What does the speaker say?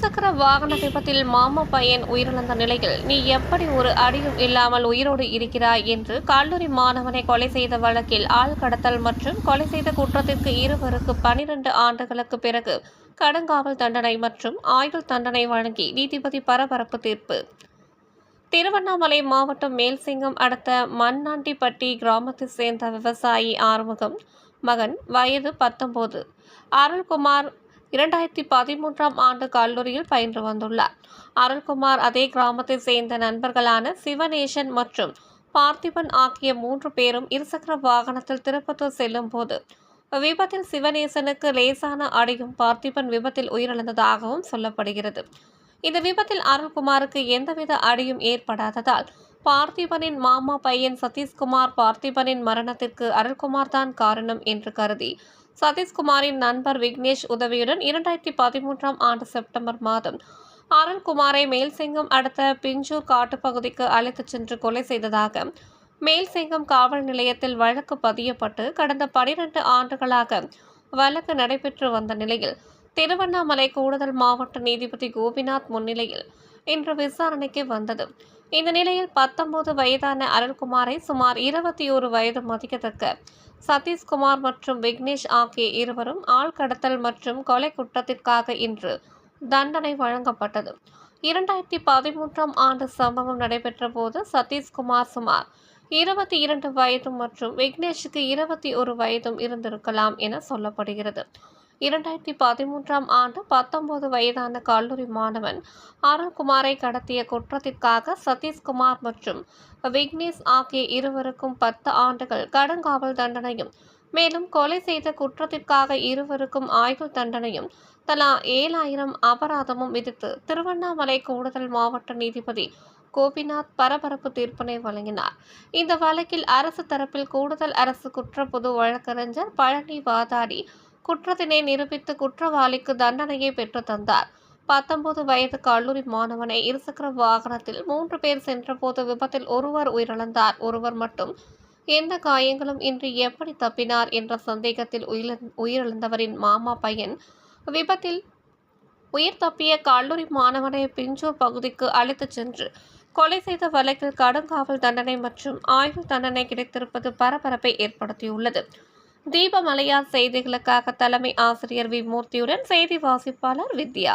இருசக்கர வாகன விபத்தில் மாமா பையன் உயிரிழந்த நிலையில் நீ எப்படி ஒரு அடியும் இல்லாமல் உயிரோடு இருக்கிறாய் என்று கல்லூரி மாணவனை கொலை செய்த வழக்கில் ஆள் கடத்தல் மற்றும் கொலை செய்த குற்றத்திற்கு இருவருக்கு 12 ஆண்டுகளுக்கு பிறகு கடுங்காவல் தண்டனை மற்றும் ஆயுள் தண்டனை வழங்கி நீதிபதி பரபரப்பு தீர்ப்பு. திருவண்ணாமலை மாவட்டம் மேல்சிங்கம் அடுத்த மண்ணாண்டிப்பட்டி கிராமத்தைச் சேர்ந்த விவசாயி ஆறுமுகம் மகன் வயது 19 அருள்குமார் 2013ஆம் ஆண்டு கல்லூரியில் பயின்று வந்துள்ளார். அருள்குமார் அதே கிராமத்தை சேர்ந்த நண்பர்களான சிவனேசன் மற்றும் பார்த்திபன் ஆகிய 3 பேரும் இருசக்கர வாகனத்தில் திருப்பத்தூர் செல்லும் போது விபத்தில் சிவனேசனுக்கு லேசான அடியும் பார்த்திபன் விபத்தில் உயிரிழந்ததாகவும் சொல்லப்படுகிறது. இந்த விபத்தில் அருள்குமாருக்கு எந்தவித அடியும் ஏற்படாததால் பார்த்திபனின் மாமா பையன் சதீஷ்குமார் பார்த்திபனின் மரணத்திற்கு அருள்குமார் தான் காரணம் என்று கருதி சதீஷ்குமாரின் நண்பர் விக்னேஷ் உதவியுடன் 2013ஆம் ஆண்டு செப்டம்பர் மாதம் அருள்குமாரை மேல்சிங்கம் அடுத்த பிஞ்சூர் காட்டுப்பகுதிக்கு அழைத்துச் சென்று கொலை செய்ததாக மேல்சிங்கம் காவல் நிலையத்தில் வழக்கு பதியப்பட்டு கடந்த 12 ஆண்டுகளாக வழக்கு நடைபெற்று வந்த நிலையில் திருவண்ணாமலை கூடுதல் மாவட்ட நீதிபதி கோபிநாத் முன்னிலையில் இன்று விசாரணைக்கு வந்தது. இந்த நிலையில் 19 வயதான அருள்குமாரை சுமார் 21 வயது மதிக்கத்தக்க சதீஷ்குமார் மற்றும் விக்னேஷ் ஆகிய இருவரும் ஆள் கடத்தல் மற்றும் கொலை குற்றத்திற்காக இன்று தண்டனை வழங்கப்பட்டது. 2013ஆம் ஆண்டு சம்பவம் நடைபெற்ற போது சதீஷ்குமார் சுமார் 22 வயதும் மற்றும் விக்னேஷுக்கு 21 வயதும் இருந்திருக்கலாம் என சொல்லப்படுகிறது. 2013ஆம் ஆண்டு 19 வயதான கல்லூரி மாணவன் அருள்குமாரை கடத்திய குற்றத்திற்காக சதீஷ்குமார் மற்றும் விக்னேஷ் ஆகிய இருவருக்கும் 10 ஆண்டுகள் கடுங்காவல் தண்டனையும் மேலும் கொலை செய்த குற்றத்திற்காக இருவருக்கும் ஆயுள் தண்டனையும் தலா 7000 அபராதமும் விதித்து திருவண்ணாமலை கூடுதல் மாவட்ட நீதிபதி கோபிநாத் பரபரப்பு தீர்ப்பினை வழங்கினார். இந்த வழக்கில் அரசு தரப்பில் கூடுதல் அரசு குற்ற பொது வழக்கறிஞர் பழனி வாதாடி குற்றத்தினை நிரூபித்து குற்றவாளிக்கு தண்டனையை பெற்று தந்தார். 19 வயது கல்லூரி மாணவனை இருசக்கர வாகனத்தில் 3 பேர் சென்றபோது விபத்தில் ஒருவர் உயிரிழந்தார். ஒருவர் மட்டும் எந்த காயங்களும் இன்றி எப்படி தப்பினார் என்ற சந்தேகத்தில் உயிரிழந்தவரின் மாமா பையன் விபத்தில் உயிர் தப்பிய கல்லூரி மாணவனை பிஞ்சூர் பகுதிக்கு அழைத்துச் சென்று கொலை செய்த வழக்கில் கடுங்காவல் தண்டனை மற்றும் ஆயுள் தண்டனை கிடைத்திருப்பது பரபரப்பை ஏற்படுத்தியுள்ளது. தீபமலையார் செய்திகளுக்காக தலைமை ஆசிரியர் வி மூர்த்தியுடன் செய்தி வாசிப்பாளர் வித்யா.